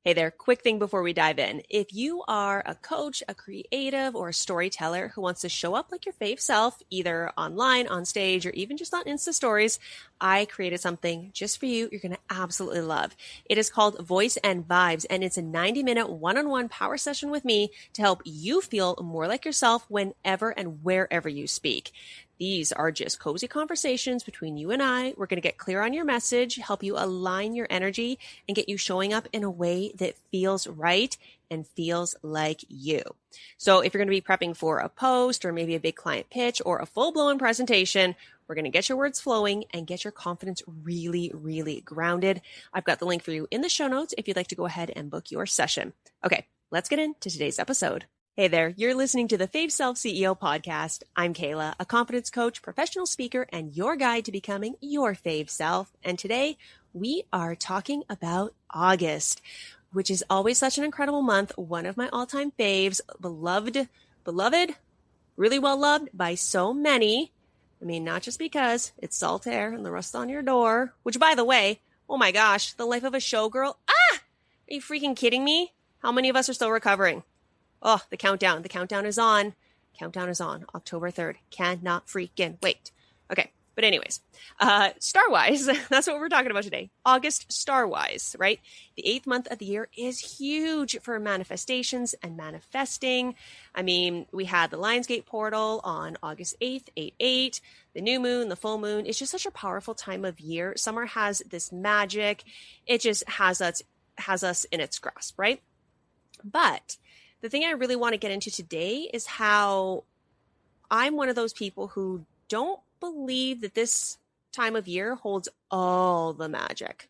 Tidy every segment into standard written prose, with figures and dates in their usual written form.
Hey there, quick thing before we dive in. If you are a coach, a creative, or a storyteller who wants to show up like your fave self, either online, on stage, or even just on Insta stories, I created something just for you you're going to absolutely love. It is called Voice and Vibes, and it's a 90-minute one-on-one power session with me to help you feel more like yourself whenever and wherever you speak. These are just cozy conversations between you and I. We're going to get clear on your message, help you align your energy, and get you showing up in a way that feels right and feels like you. So if you're going to be prepping for a post or maybe a big client pitch or a full-blown presentation, we're going to get your words flowing and get your confidence really, really grounded. I've got the link for you in the show notes if you'd like to go ahead and book your session. Okay, let's get into today's episode. Hey there, you're listening to the Fave Self CEO podcast. I'm Kayla, a confidence coach, professional speaker, and your guide to becoming your fave self. And today we are talking about August, which is always such an incredible month. One of my all-time faves, beloved, really well loved by so many. I mean, not just because it's salt air and the rust on your door, which by the way, oh my gosh, the life of a showgirl. Are you freaking kidding me? How many of us are still recovering? Oh, the countdown. The countdown is on. Countdown is on. October 3rd. Cannot freaking wait. Okay. But anyways, star-wise, that's what we're talking about today. August star-wise, right? The 8th month of the year is huge for manifestations and manifesting. I mean, we had the Lionsgate portal on August 8th, 8/8, the new moon, the full moon. It's just such a powerful time of year. Summer has this magic. It just has us in its grasp, right? But the thing I really want to get into today is how I'm one of those people who don't believe that this time of year holds all the magic.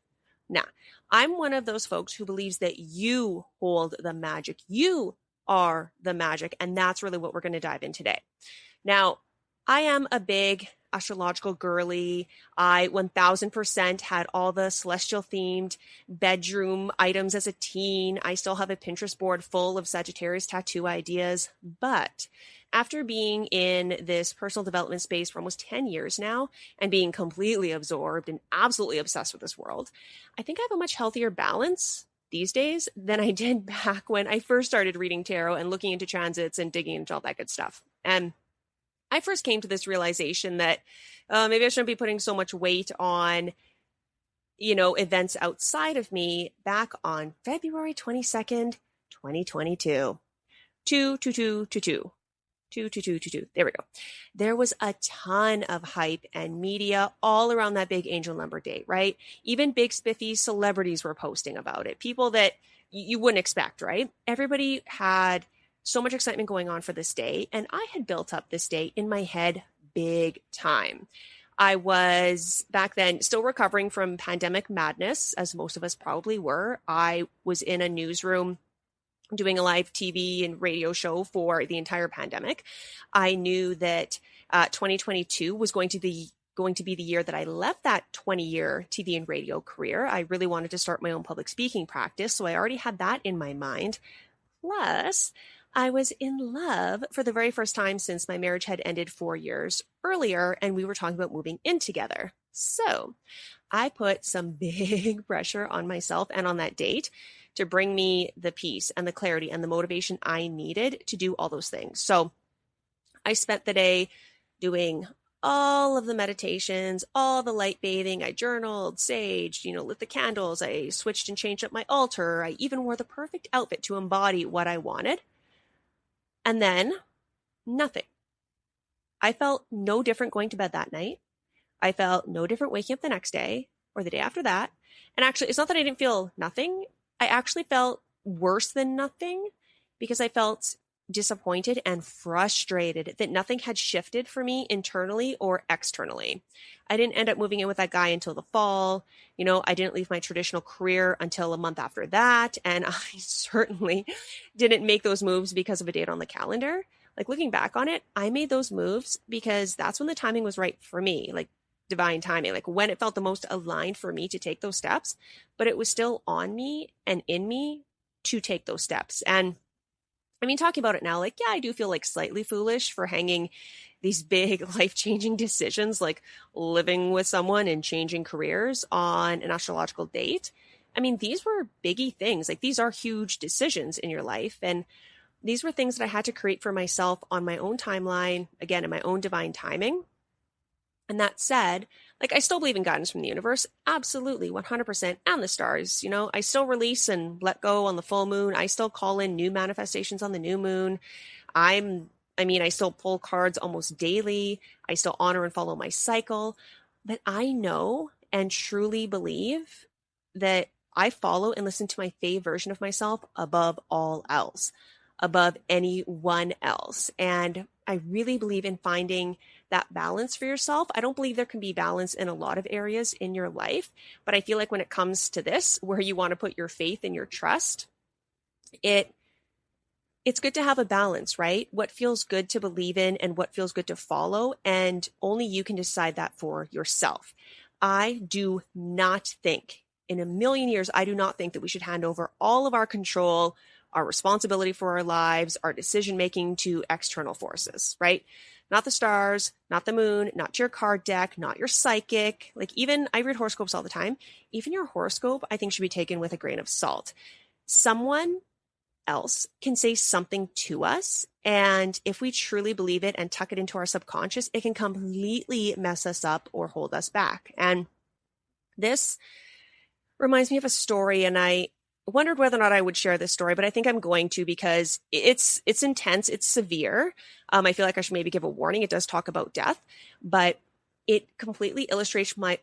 Now, I'm one of those folks who believes that you hold the magic. You are the magic. And that's really what we're going to dive in today. Now, I am a big astrological girly. I 1000% had all the celestial themed bedroom items as a teen. I still have a Pinterest board full of Sagittarius tattoo ideas. But after being in this personal development space for almost 10 years now and being completely absorbed and absolutely obsessed with this world, I think I have a much healthier balance these days than I did back when I first started reading tarot and looking into transits and digging into all that good stuff. And I first came to this realization that maybe I shouldn't be putting so much weight on, events outside of me back on February 22nd, 2022. 22222. 22222. There we go. There was a ton of hype and media all around that big angel number date, right? Even big spiffy celebrities were posting about it. People that you wouldn't expect, right? Everybody had so much excitement going on for this day. And I had built up this day in my head big time. I was back then still recovering from pandemic madness, as most of us probably were. I was in a newsroom doing a live TV and radio show for the entire pandemic. I knew that 2022 was going to be the year that I left that 20-year TV and radio career. I really wanted to start my own public speaking practice, so I already had that in my mind. Plus, I was in love for the very first time since my marriage had ended 4 years earlier, and we were talking about moving in together. So I put some big pressure on myself and on that date to bring me the peace and the clarity and the motivation I needed to do all those things. So I spent the day doing all of the meditations, all the light bathing. I journaled, saged, lit the candles. I switched and changed up my altar. I even wore the perfect outfit to embody what I wanted. And then nothing. I felt no different going to bed that night. I felt no different waking up the next day or the day after that. And actually, it's not that I didn't feel nothing. I actually felt worse than nothing because I felt disappointed and frustrated that nothing had shifted for me internally or externally. I didn't end up moving in with that guy until the fall. I didn't leave my traditional career until a month after that. And I certainly didn't make those moves because of a date on the calendar. Like looking back on it, I made those moves because that's when the timing was right for me, like divine timing, like when it felt the most aligned for me to take those steps, but it was still on me and in me to take those steps. And I mean, talking about it now, like, yeah, I do feel like slightly foolish for hanging these big life-changing decisions, like living with someone and changing careers on an astrological date. I mean, these were biggie things. Like these are huge decisions in your life. And these were things that I had to create for myself on my own timeline, again, in my own divine timing. And that said, like I still believe in guidance from the universe, absolutely, 100%, and the stars. You know, I still release and let go on the full moon. I still call in new manifestations on the new moon. I still pull cards almost daily. I still honor and follow my cycle. But I know and truly believe that I follow and listen to my fave version of myself above all else, above anyone else. And I really believe in finding that balance for yourself. I don't believe there can be balance in a lot of areas in your life, but I feel like when it comes to this, where you want to put your faith and your trust, it's good to have a balance, right? What feels good to believe in and what feels good to follow, and only you can decide that for yourself. I do not think, in a million years, I do not think that we should hand over all of our control, our responsibility for our lives, our decision making to external forces, right? Not the stars, not the moon, not your card deck, not your psychic. Like even I read horoscopes all the time. Even your horoscope, I think, should be taken with a grain of salt. Someone else can say something to us, and if we truly believe it and tuck it into our subconscious, it can completely mess us up or hold us back. And this reminds me of a story, and I wondered whether or not I would share this story, but I think I'm going to because it's intense, it's severe. I feel like I should maybe give a warning. It does talk about death, but it completely illustrates my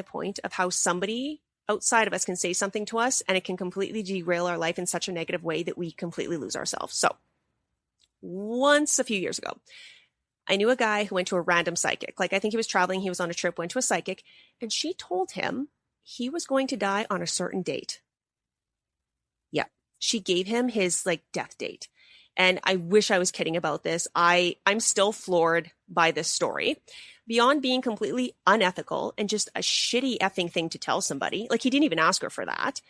point of how somebody outside of us can say something to us and it can completely derail our life in such a negative way that we completely lose ourselves. So once a few years ago, I knew a guy who went to a random psychic. Like I think he was traveling, he was on a trip, went to a psychic, and she told him he was going to die on a certain date. Yeah. She gave him his like death date. And I wish I was kidding about this. I'm still floored by this story. Beyond being completely unethical and just a shitty effing thing to tell somebody, like he didn't even ask her for that.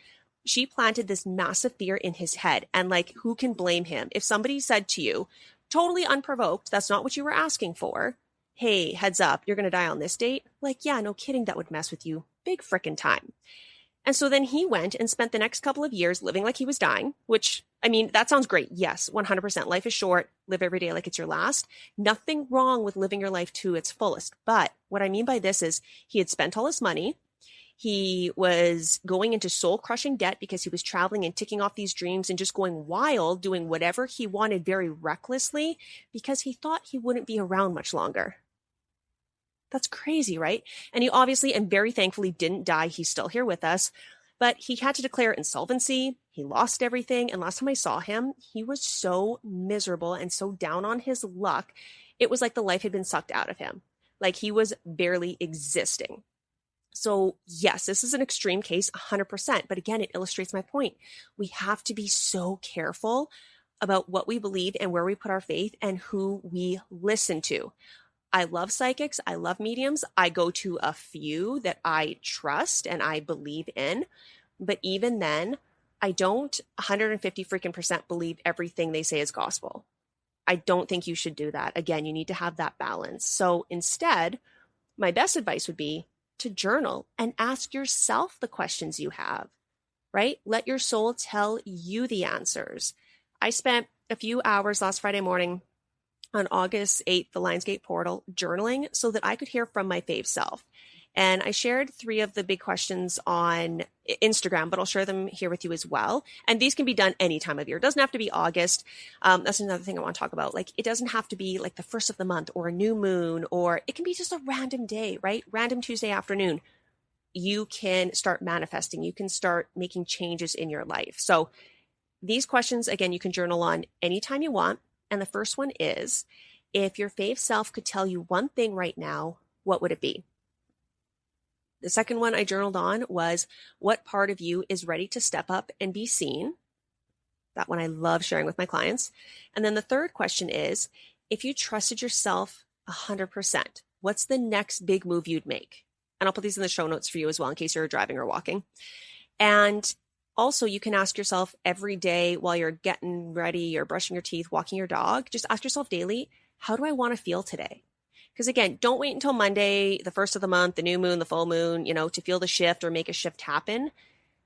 She planted this massive fear in his head. And like, who can blame him? If somebody said to you, totally unprovoked, that's not what you were asking for, hey, heads up, you're going to die on this date. Like, yeah, no kidding, that would mess with you big frickin' time. And so then he went and spent the next couple of years living like he was dying, which, I mean, that sounds great. Yes, 100%. Life is short. Live every day like it's your last. Nothing wrong with living your life to its fullest. But what I mean by this is he had spent all his money. He was going into soul crushing debt because he was traveling and ticking off these dreams and just going wild, doing whatever he wanted very recklessly because he thought he wouldn't be around much longer. That's crazy, right? And he obviously and very thankfully didn't die. He's still here with us, but he had to declare insolvency. He lost everything. And last time I saw him, he was so miserable and so down on his luck. It was like the life had been sucked out of him. Like he was barely existing. So yes, this is an extreme case, 100%. But again, it illustrates my point. We have to be so careful about what we believe and where we put our faith and who we listen to. I love psychics. I love mediums. I go to a few that I trust and I believe in. But even then, I don't 150 freaking percent believe everything they say is gospel. I don't think you should do that. Again, you need to have that balance. So instead, my best advice would be to journal and ask yourself the questions you have, right? Let your soul tell you the answers. I spent a few hours last Friday morning on August 8th, the Lionsgate portal, journaling so that I could hear from my fave self. And I shared 3 of the big questions on Instagram, but I'll share them here with you as well. And these can be done any time of year. It doesn't have to be August. That's another thing I want to talk about. Like, it doesn't have to be like the first of the month or a new moon, or it can be just a random day, right? Random Tuesday afternoon. You can start manifesting. You can start making changes in your life. So these questions, again, you can journal on anytime you want. And the first one is, if your fave self could tell you one thing right now, what would it be? The second one I journaled on was, what part of you is ready to step up and be seen? That one I love sharing with my clients. And then the third question is, if you trusted yourself 100%, what's the next big move you'd make? And I'll put these in the show notes for you as well, in case you're driving or walking. And also, you can ask yourself every day while you're getting ready, you're brushing your teeth, walking your dog, just ask yourself daily, how do I want to feel today? Because again, don't wait until Monday, the first of the month, the new moon, the full moon, to feel the shift or make a shift happen.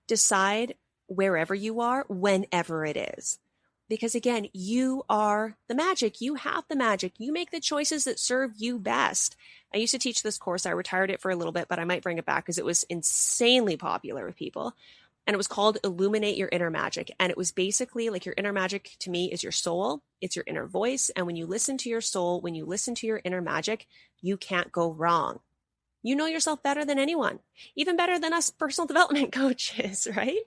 decide wherever you are, whenever it is. Because again, you are the magic. You have the magic. You make the choices that serve you best. I used to teach this course. I retired it for a little bit, but I might bring it back because it was insanely popular with people. And it was called Illuminate Your Inner Magic. And it was basically like your inner magic to me is your soul. It's your inner voice. And when you listen to your soul, when you listen to your inner magic, you can't go wrong. You know yourself better than anyone, even better than us personal development coaches, right?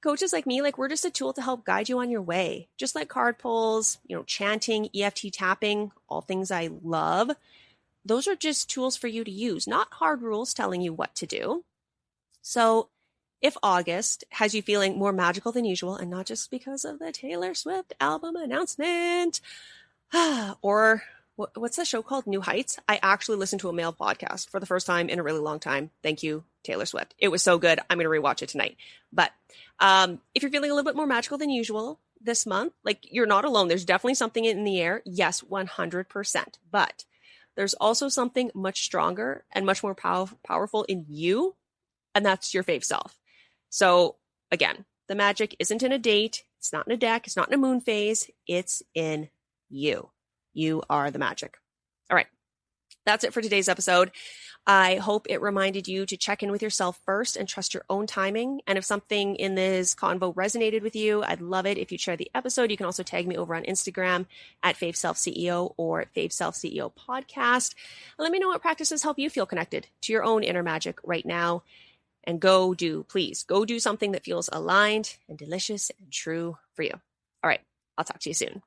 Coaches like me, like we're just a tool to help guide you on your way. Just like card pulls, chanting, EFT tapping, all things I love. Those are just tools for you to use, not hard rules telling you what to do. So if August has you feeling more magical than usual, and not just because of the Taylor Swift album announcement, or what's the show called? New Heights? I actually listened to a male podcast for the first time in a really long time. Thank you, Taylor Swift. It was so good. I'm going to rewatch it tonight. But if you're feeling a little bit more magical than usual this month, like you're not alone. There's definitely something in the air. Yes, 100%. But there's also something much stronger and much more powerful in you, and that's your fave self. So again, the magic isn't in a date. It's not in a deck. It's not in a moon phase. It's in you. You are the magic. All right. That's it for today's episode. I hope it reminded you to check in with yourself first and trust your own timing. And if something in this convo resonated with you, I'd love it if you share the episode. You can also tag me over on Instagram at FaveSelfCEO or at FaveSelfCEO Podcast. And let me know what practices help you feel connected to your own inner magic right now. And please go do something that feels aligned and delicious and true for you. All right. I'll talk to you soon.